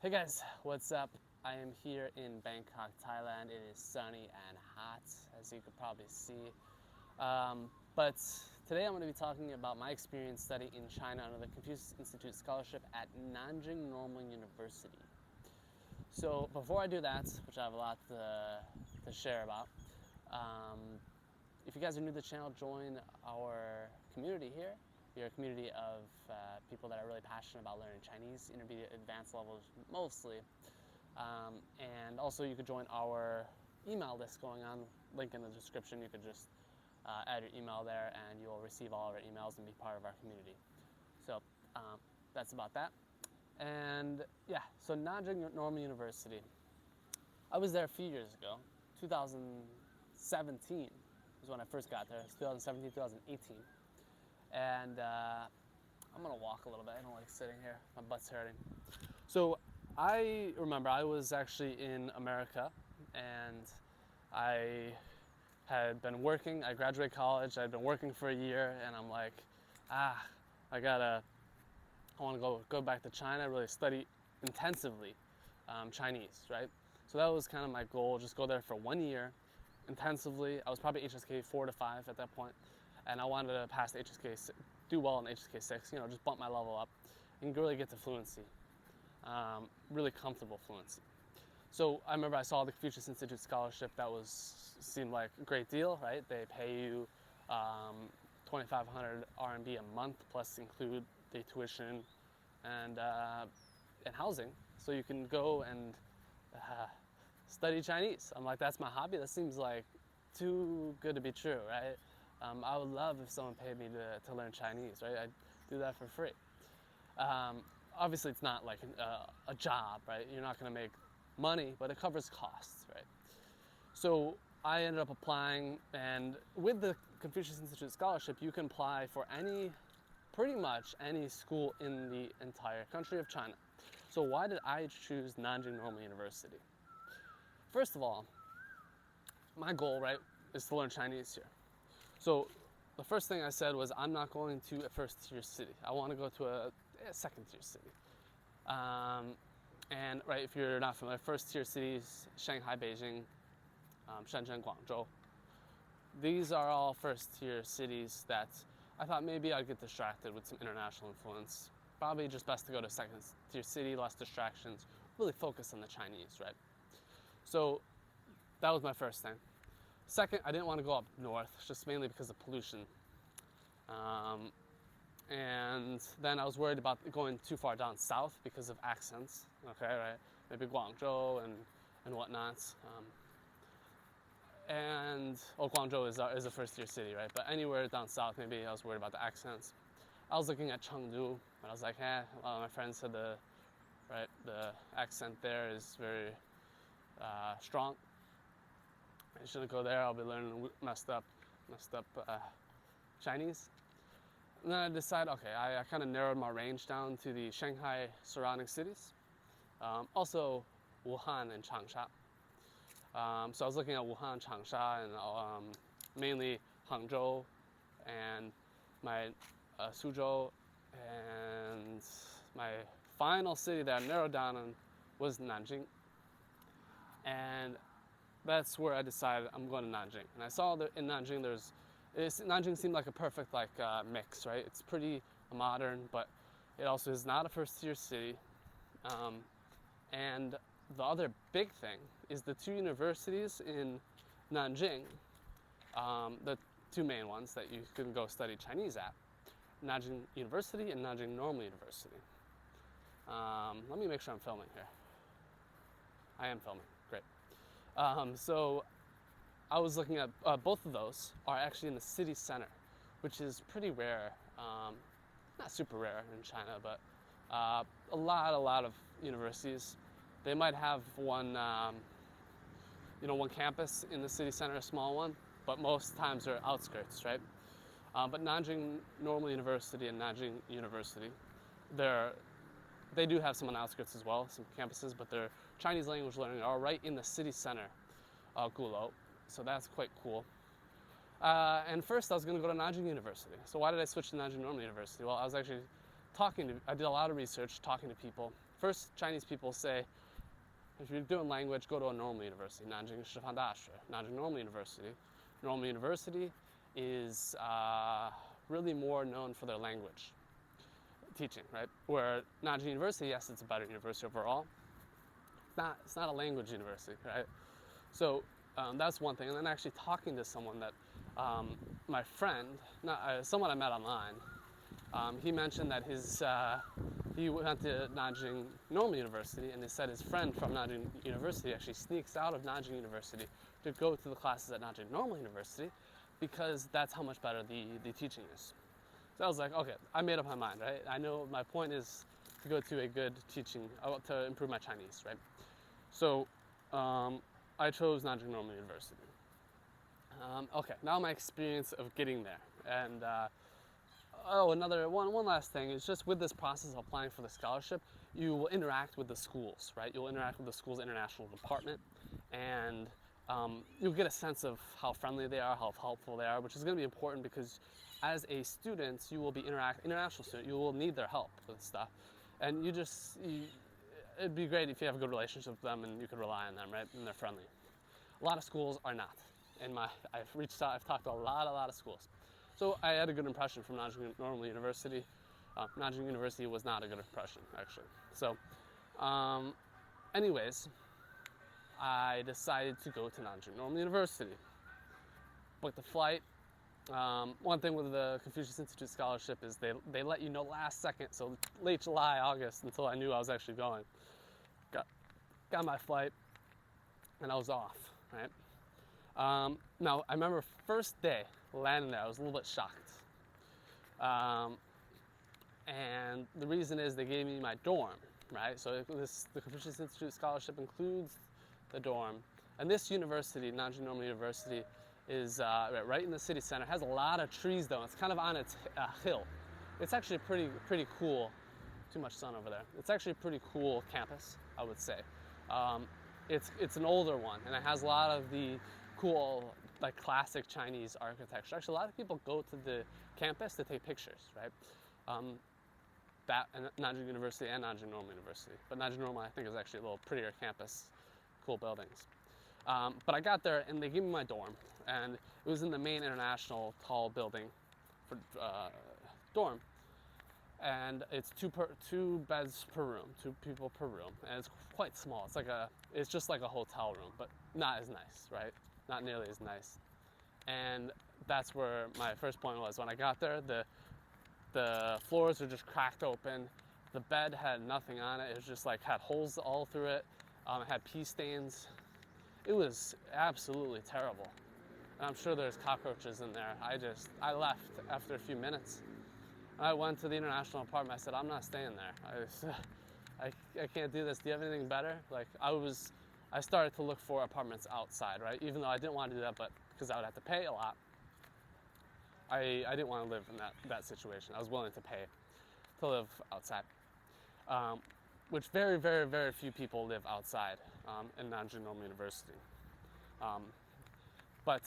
Hey guys, what's up? I am here in Bangkok, Thailand. It is sunny and hot, as you could probably see. But today I'm going to be talking about my experience studying in China under the Confucius Institute Scholarship at Nanjing Normal University. So before I do that, which I have a lot to share about, if you guys are new to the channel, join our community here. We're a community of people that are really passionate about learning Chinese, intermediate, advanced levels mostly. And also you could join our email list going on, link in the description. You could just add your email there and you'll receive all of our emails and be part of our community. So that's about that. And yeah, so Nanjing Normal University. I was there a few years ago, 2017 was when I first got there. It's 2017, 2018. And I'm gonna walk a little bit. I don't like sitting here. My butt's hurting. So I remember I was actually in America and I had been working. I graduated college. I'd been working for a year and I'm like, I want to go back to China, really study intensively Chinese, right? So that was kind of my goal, just go there for 1 year intensively. I was probably HSK 4 to 5 at that point, and I wanted to pass the HSK, do well in HSK 6, just bump my level up and really get to fluency, really comfortable fluency. So I remember I saw the Confucius Institute Scholarship. That seemed like a great deal, right? They pay you 2,500 RMB a month, plus include the tuition and housing, so you can go and study Chinese. I'm like, that's my hobby. That seems like too good to be true, right? I would love if someone paid me to learn Chinese, right? I'd do that for free. Obviously, it's not like a job, right? You're not going to make money, but it covers costs, right? So I ended up applying, and with the Confucius Institute Scholarship, you can apply for pretty much any school in the entire country of China. So why did I choose Nanjing Normal University? First of all, my goal, right, is to learn Chinese here. So the first thing I said was, I'm not going to a first-tier city. I want to go to a second-tier city. And right, if you're not familiar, first-tier cities, Shanghai, Beijing, Shenzhen, Guangzhou. These are all first-tier cities that I thought maybe I'd get distracted with some international influence. Probably just best to go to second-tier city, less distractions, really focus on the Chinese, right? So that was my first thing. Second, I didn't want to go up north, just mainly because of pollution. And then I was worried about going too far down south because of accents, okay, right? Maybe Guangzhou and whatnot. Guangzhou is a first-tier city, right? But anywhere down south, maybe I was worried about the accents. I was looking at Chengdu, and I was like, a lot of my friends said the accent there is very strong. I shouldn't go there. I'll be learning messed up Chinese. And then I decided, okay, I kind of narrowed my range down to the Shanghai surrounding cities, also Wuhan and Changsha. So I was looking at Wuhan, Changsha, and mainly Hangzhou, and my Suzhou, and my final city that I narrowed down on was Nanjing. And that's where I decided I'm going to Nanjing. And I saw that in Nanjing Nanjing seemed like a perfect mix, right? It's pretty modern, but it also is not a first-tier city. And the other big thing is the two universities in Nanjing, the two main ones that you can go study Chinese at, Nanjing University and Nanjing Normal University. Let me make sure I'm filming here. I am filming, great. So I was looking at both of those are actually in the city center, which is pretty rare. Not super rare in China, but a lot of universities, they might have one campus in the city center, a small one, but most times they're outskirts, right? But Nanjing Normal University and Nanjing University, they do have some on the outskirts as well, some campuses, but their Chinese language learning are right in the city center, Gulo. So that's quite cool. And first I was going to go to Nanjing University. So why did I switch to Nanjing Normal University? Well, I was actually I did a lot of research, talking to people. First, Chinese people say, if you're doing language, go to a normal university, Nanjing师范大学, Nanjing Normal University. Normal University is really more known for their language teaching, right? Where Nanjing University, yes, it's a better university overall. It's not a language university, right? So that's one thing. And then actually talking to someone that my friend, someone I met online, he mentioned that he went to Nanjing Normal University, and he said his friend from Nanjing University actually sneaks out of Nanjing University to go to the classes at Nanjing Normal University because that's how much better the teaching is. So I was like, okay, I made up my mind, right? I know my point is to go to a good teaching, to improve my Chinese, right? So I chose Nanjing Normal University. Okay, now my experience of getting there. And one last thing is just with this process of applying for the scholarship, you will interact with the schools, right? You'll interact with the school's international department, and you'll get a sense of how friendly they are, how helpful they are, which is going to be important because as a student, you will be international student, you will need their help with stuff. And it'd be great if you have a good relationship with them and you could rely on them, right? And they're friendly. A lot of schools are not. I've reached out, I've talked to a lot of schools. So I had a good impression from Nanjing Normal University. Nanjing University was not a good impression, actually. So anyways, I decided to go to Nanjing Normal University. Booked the flight. One thing with the Confucius Institute Scholarship is they let you know last second, so late July, August, until I knew I was actually going. Got my flight, and I was off, right? Now, I remember first day landing there, I was a little bit shocked. And the reason is they gave me my dorm, right? So the Confucius Institute Scholarship includes the dorm. And this university, Nanjing Normal University, is right in the city center. It has a lot of trees though. It's kind of on its hill. It's actually pretty cool. Too much sun over there. It's actually a pretty cool campus, I would say. It's an older one, and it has a lot of the cool, like classic Chinese architecture. Actually, a lot of people go to the campus to take pictures, right? That and Nanjing University and Nanjing Normal University. But Nanjing Normal, I think, is actually a little prettier campus, cool buildings. But I got there, and they gave me my dorm, and it was in the main international tall building for dorm. And it's two beds per room, 2 people per room, and it's quite small. It's just like a hotel room, but not as nice, right? Not nearly as nice. And that's where my first point was. When I got there, the floors were just cracked open. The bed had nothing on it. It was just like had holes all through it. It had pee stains. It was absolutely terrible. And I'm sure there's cockroaches in there. I left after a few minutes. I went to the international apartment. I said, I'm not staying there. I can't do this. Do you have anything better? Like I started to look for apartments outside, right? Even though I didn't want to do that, but because I would have to pay a lot, I didn't want to live in that situation. I was willing to pay to live outside, which very, very, very few people live outside in Nanjing Normal University. But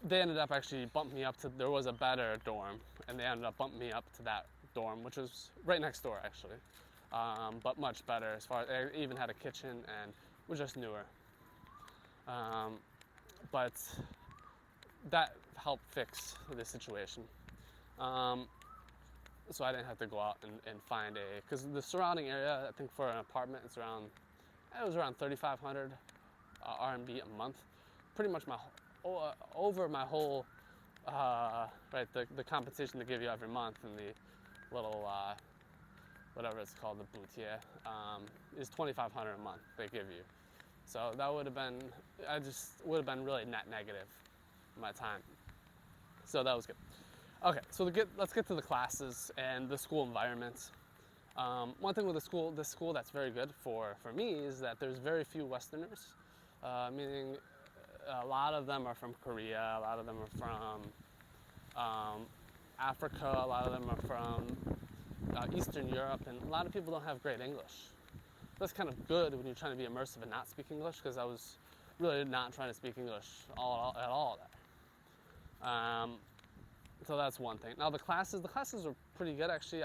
they ended up actually bumping me up to, there was a better dorm, and they ended up bumping me up to that dorm, which was right next door actually, but much better as far as, they even had a kitchen and was just newer. But that helped fix the situation. So I didn't have to go out and find because the surrounding area, I think for an apartment, it was around 3,500 RMB a month. Pretty much over my whole, right, the compensation they give you every month and the little, whatever it's called, the boutier, is 2,500 a month they give you. So that would have been really net negative in my time. So that was good. Okay, so let's get to the classes and the school environment. One thing with this school that's very good for me is that there's very few Westerners, meaning a lot of them are from Korea, a lot of them are from Africa, a lot of them are from Eastern Europe, and a lot of people don't have great English. That's kind of good when you're trying to be immersive and not speak English, because I was really not trying to speak English at all there. So that's one thing. Now the classes were pretty good actually.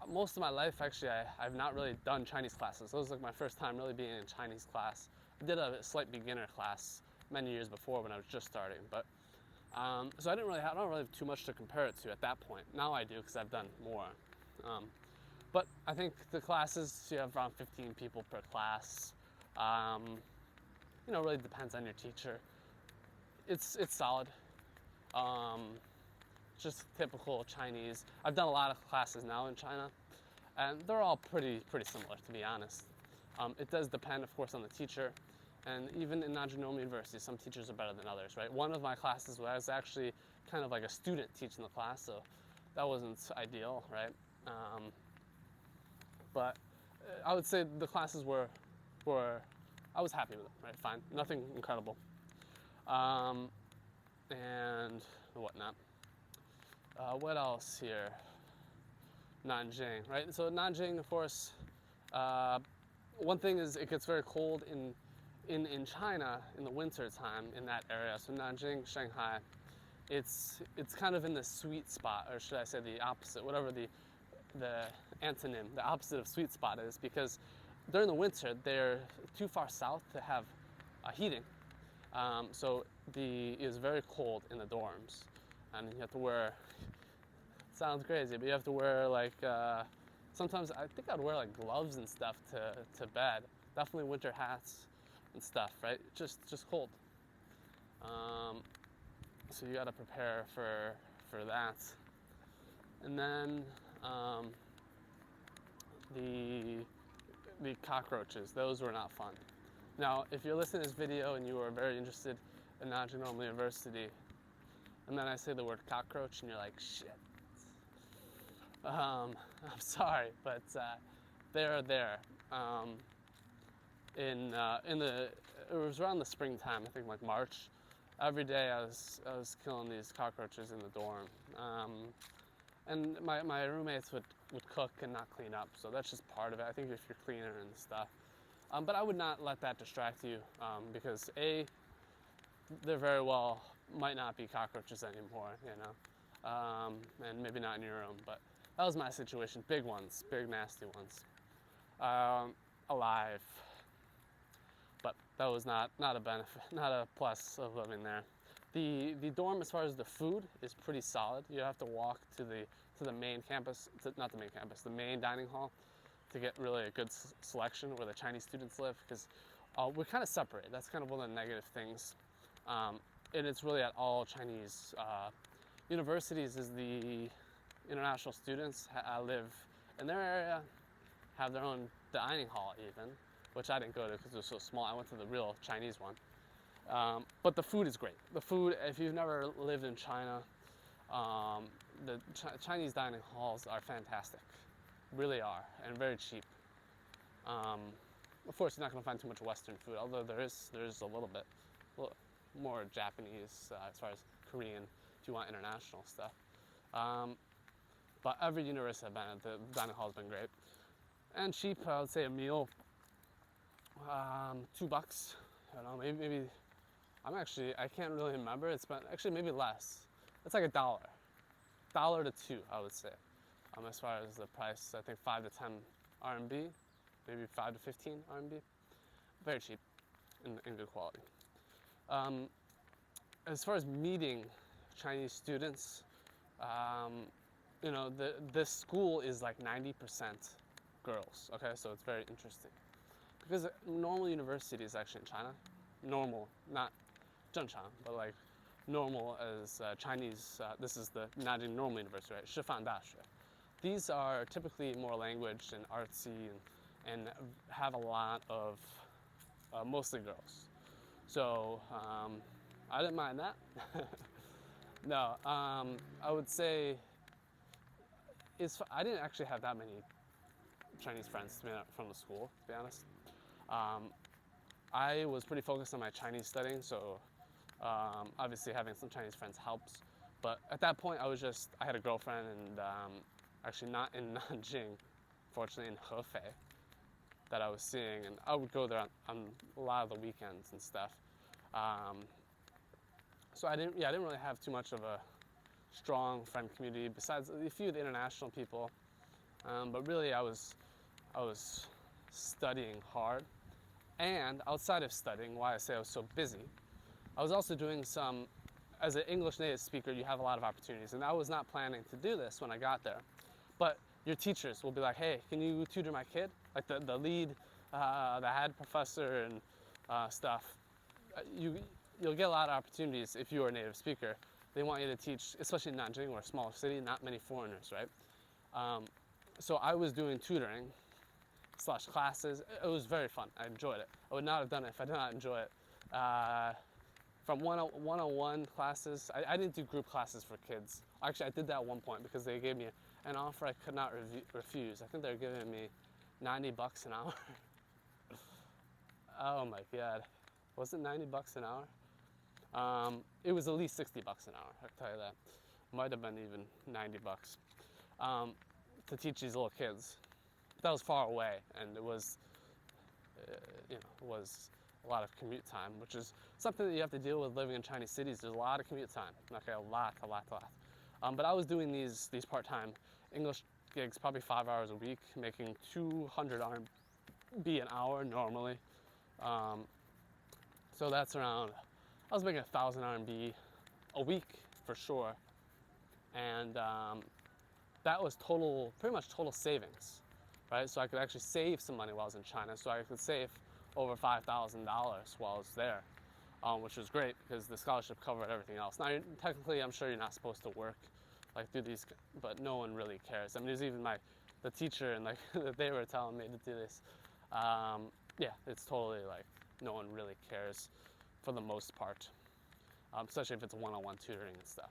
most of my life, actually, I've not really done Chinese classes. So it was like my first time really being in Chinese class. I did a slight beginner class many years before when I was just starting, but so I don't really have too much to compare it to at that point. Now I do because I've done more. But I think the classes, you have around 15 people per class. Really depends on your teacher. It's solid. Just typical Chinese. I've done a lot of classes now in China, and they're all pretty similar, to be honest. It does depend, of course, on the teacher, and even in Nanjing University, some teachers are better than others, right? One of my classes I was actually kind of like a student teaching the class, so that wasn't ideal, right? But I would say the classes were I was happy with them, right? Fine, nothing incredible, and whatnot. What else here? Nanjing, right? So Nanjing, of course, one thing is it gets very cold in China in the winter time in that area. So Nanjing, Shanghai, it's kind of in the sweet spot, or should I say the opposite, whatever the antonym, the opposite of sweet spot is, because during the winter they're too far south to have heating. So it is very cold in the dorms, and you have to wear. Sounds crazy, but you have to wear like sometimes I think I'd wear like gloves and stuff to bed. Definitely winter hats and stuff, right? Just cold. So you got to prepare for that. And then the cockroaches, those were not fun. Now, if you're listening to this video and you are very interested in Nanjing Normal University, and then I say the word cockroach and you're like, shit. I'm sorry, but they're there. It was around the springtime, I think like March. Every day I was killing these cockroaches in the dorm. And my roommates would cook and not clean up, so that's just part of it. I think if you're cleaner and stuff. But I would not let that distract you, because there very well might not be cockroaches anymore, and maybe not in your room, but that was my situation. Big ones, big nasty ones, alive. But that was not a benefit, not a plus of living there. The dorm, as far as the food, is pretty solid. You have to walk to the main campus, not the main campus, the main dining hall, to get really a good selection where the Chinese students live, because we're kind of separated. That's kind of one of the negative things, and it's really at all Chinese universities. Is the international students live in their area, have their own dining hall even, which I didn't go to because it was so small. I went to the real Chinese one. But the food is great. The food, if you've never lived in China, the Chinese dining halls are fantastic. Really are, and very cheap. Of course, you're not going to find too much Western food, although there is a little bit more Japanese as far as Korean if you want international stuff. But every university I've been at, the dining hall has been great. And cheap, I would say a meal, $2. I don't know, maybe I can't really remember. It's been actually maybe less. It's like $1 to $2, I would say. As far as the price, I think 5 to 10 RMB, maybe 5 to 15 RMB. Very cheap and good quality. As far as meeting Chinese students, this school is like 90% girls. Okay, so it's very interesting because normal university is actually in China. Normal, not 正常, but like normal as Chinese. This is the Nanjing Normal University, right? 师范大学. These are typically more language and artsy and have a lot of mostly girls. So I didn't mind that. No, I would say I didn't actually have that many Chinese friends from the school, to be honest. I was pretty focused on my Chinese studying, so obviously having some Chinese friends helps. But at that point, I had a girlfriend, and actually not in Nanjing, fortunately in Hefei, that I was seeing, and I would go there on a lot of the weekends and stuff. So I didn't really have too much of a strong friend community besides a few of the international people. But really, I was studying hard, and outside of studying, why I say I was so busy, I was also doing some. As an English native speaker, you have a lot of opportunities, and I was not planning to do this when I got there. But your teachers will be like, "Hey, can you tutor my kid?" Like the lead, the head professor and stuff. You'll get a lot of opportunities if you are a native speaker. They want you to teach, especially in Nanjing, or a smaller city, not many foreigners, right? So I was doing tutoring / classes. It was very fun. I enjoyed it. I would not have done it if I did not enjoy it. From one-on-one classes, I didn't do group classes for kids. Actually, I did that at one point because they gave me an offer I could not refuse. I think they were giving me $90 an hour. Oh my God. Was it $90 an hour? It was at least $60 an hour, I can tell you that. Might have been even $90 to teach these little kids. But that was far away, and it was, was a lot of commute time, which is something that you have to deal with living in Chinese cities. There's a lot of commute time. Okay, a lot. But I was doing these part-time English gigs, probably 5 hours a week, making 200 RMB an hour normally. So that's around, I was making 1,000 RMB a week for sure. And that was pretty much total savings, right? So I could actually save some money while I was in China. So I could save over $5,000 while I was there, which was great because the scholarship covered everything else. Now, technically, I'm sure you're not supposed to work, like do these, but no one really cares. I mean, there's even the teacher and like they were telling me to do this. Yeah, it's totally like no one really cares for the most part, especially if it's one-on-one tutoring and stuff.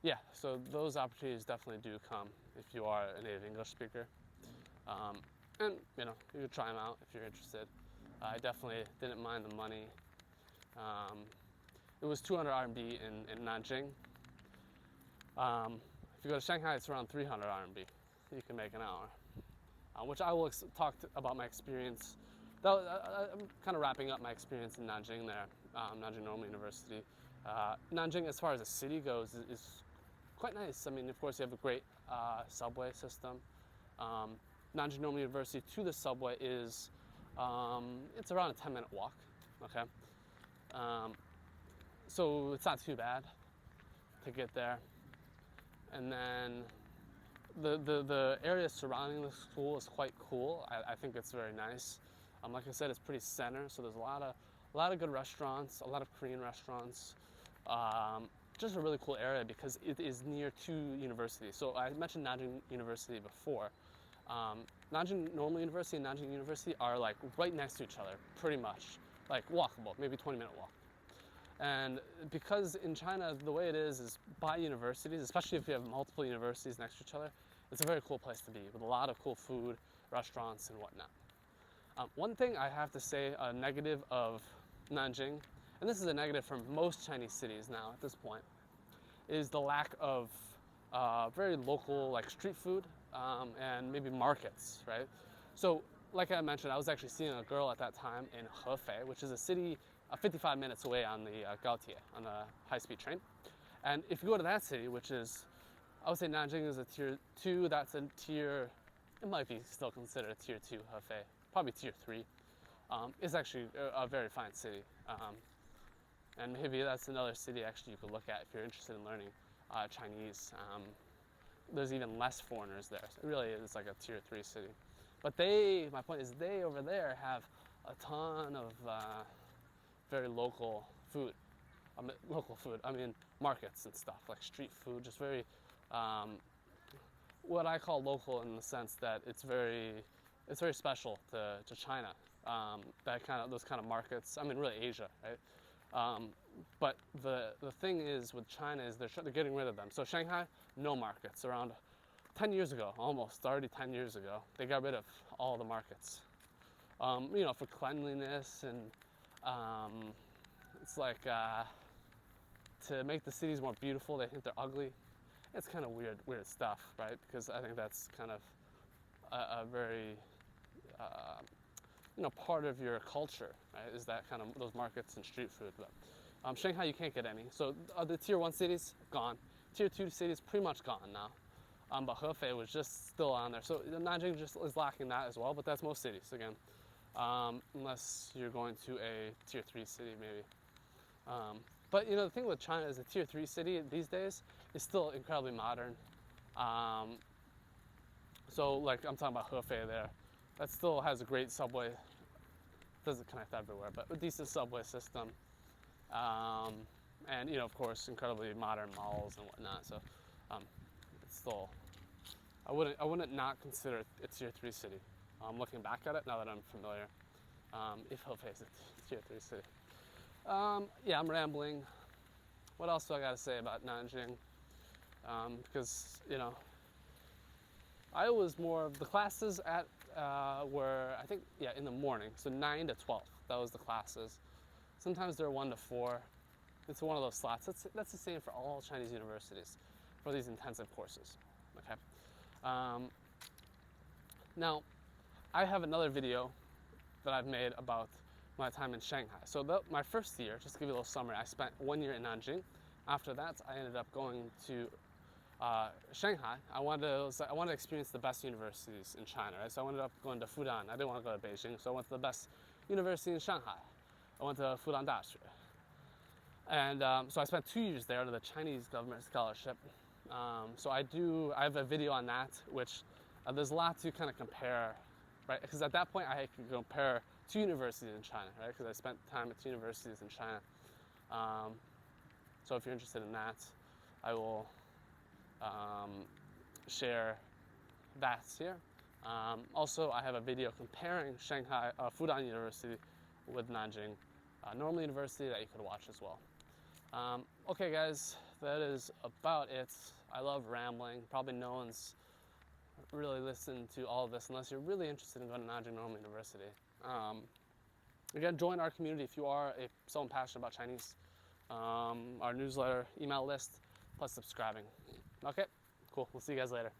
Yeah, so those opportunities definitely do come if you are a native English speaker. And you could try them out if you're interested. I definitely didn't mind the money. It was 200 RMB in Nanjing. If you go to Shanghai, it's around 300 RMB. You can make an hour, which I will talk about my experience. I'm kind of wrapping up my experience in Nanjing there, Nanjing Normal University. Nanjing, as far as the city goes, is quite nice. I mean, of course, you have a great subway system. Nanjing Normal University to the subway is, it's around a 10-minute walk, okay? So it's not too bad to get there. And then the area surrounding the school is quite cool. I think it's very nice. Like I said, it's pretty center, so there's a lot of good restaurants, a lot of Korean restaurants. Just a really cool area because it is near two universities. So I mentioned Nanjing University before. Nanjing Normal University and Nanjing University are like right next to each other, pretty much, like walkable, maybe 20-minute walk. And because in China, the way it is by universities, especially if you have multiple universities next to each other, it's a very cool place to be with a lot of cool food, restaurants, and whatnot. One thing I have to say, a negative of Nanjing, and this is a negative for most Chinese cities now at this point, is the lack of very local like street food and maybe markets, right? So like I mentioned, I was actually seeing a girl at that time in Hefei, which is a city 55 minutes away on the Gaotie, on the high-speed train. And if you go to that city, which is, I would say Nanjing is a tier 2, that's a tier, it might be still considered a tier 2 Hefei, probably tier 3. It's actually a very fine city. And maybe that's another city actually you could look at if you're interested in learning Chinese. There's even less foreigners there. So it really is like a tier 3 city. But my point is they over there have a ton of very local food. I mean markets and stuff, like street food, just very, what I call local in the sense that it's very special to China. Those kind of markets, I mean really Asia, right? But the thing is with China is they're getting rid of them. So Shanghai, no markets. Around 10 years ago, almost already 10 years ago, they got rid of all the markets. For cleanliness and it's like to make the cities more beautiful. They think they're ugly. It's kind of weird stuff, right? Because I think that's kind of a very part of your culture, right? Is that kind of those markets and street food. But Shanghai, you can't get any. So the tier 1 cities gone. tier 2 city is pretty much gone now. But Hefei was just still on there. So Nanjing just is lacking that as well, but that's most cities again. Unless you're going to a tier 3 city maybe. But the thing with China is a tier 3 city these days is still incredibly modern. So like I'm talking about Hefei there, that still has a great subway. Doesn't connect everywhere, but a decent subway system. And of course, incredibly modern malls and whatnot. So it's still, I wouldn't not consider it a tier 3 city. Looking back at it now that I'm familiar, if Hefei is a tier 3 city. Yeah, I'm rambling. What else do I gotta say about Nanjing? Because I was more of the classes at were I think in the morning, so 9 to 12. That was the classes. Sometimes they're 1 to 4. It's one of those slots. That's the same for all Chinese universities for these intensive courses. Okay. Now, I have another video that I've made about my time in Shanghai. So my first year, just to give you a little summary, I spent 1 year in Nanjing. After that, I ended up going to Shanghai. I wanted to experience the best universities in China, right? So I ended up going to Fudan. I didn't want to go to Beijing, so I went to the best university in Shanghai. I went to Fudan Dashi. And so I spent 2 years there under the Chinese government scholarship. So I have a video on that, which there's a lot to kind of compare, right? Because at that point I could compare 2 universities in China, right? Because I spent time at 2 universities in China. So if you're interested in that, I will share that here. Also, I have a video comparing Shanghai, Fudan University with Nanjing, normal university that you could watch as well. Okay guys, that is about it. I love rambling. Probably no one's really listened to all of this unless you're really interested in going to Nanjing Normal University. Again, join our community if you are someone passionate about Chinese. Our newsletter, email list, plus subscribing. Okay, cool. We'll see you guys later.